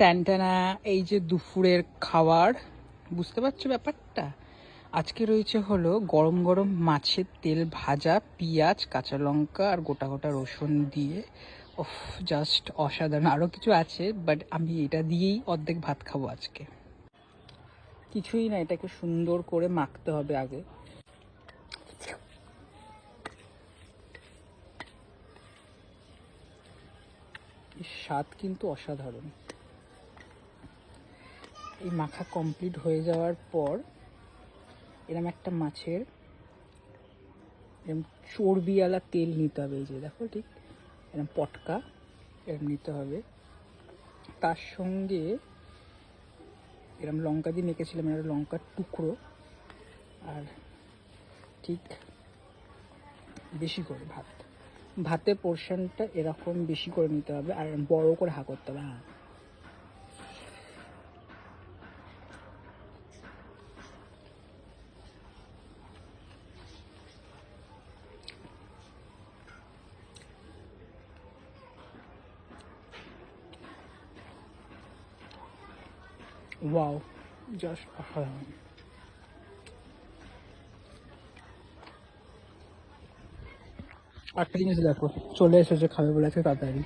ট্যানটানা, এই যে দুপুরের খাবার, বুঝতে পারছো ব্যাপারটা? আজকে রয়েছে হলো গরম গরম মাছের তেল ভাজা, পেঁয়াজ, কাঁচা লঙ্কা আর গোটা গোটা রসুন দিয়ে। ওফ, জাস্ট অসাধারণ। আরও কিছু আছে, বাট আমি এটা দিয়েই অর্ধেক ভাত খাবো আজকে। কিছুই না, এটাকে সুন্দর করে মাখতে হবে আগে। স্বাদ কিন্তু অসাধারণ। এই মাখা কমপ্লিট হয়ে যাওয়ার পর এরম একটা মাছের এরম চর্বিওয়ালা তেল নিতে হবে। এই যে দেখো, ঠিক এরম পটকা এরম নিতে হবে। তার সঙ্গে এরম লঙ্কা দিয়ে মেখেছিলাম, একটা লঙ্কার টুকরো, আর ঠিক বেশি করে ভাতের পোর্শনটা এরকম বেশি করে নিতে হবে, আর বড় করে হা করতে হবে। হ্যাঁ, ওয়াও, জাস্ট অসাধারণ। একটা জিনিস দেখো, চলে এসেছে খাবে বলে, আছে তাড়াতাড়ি।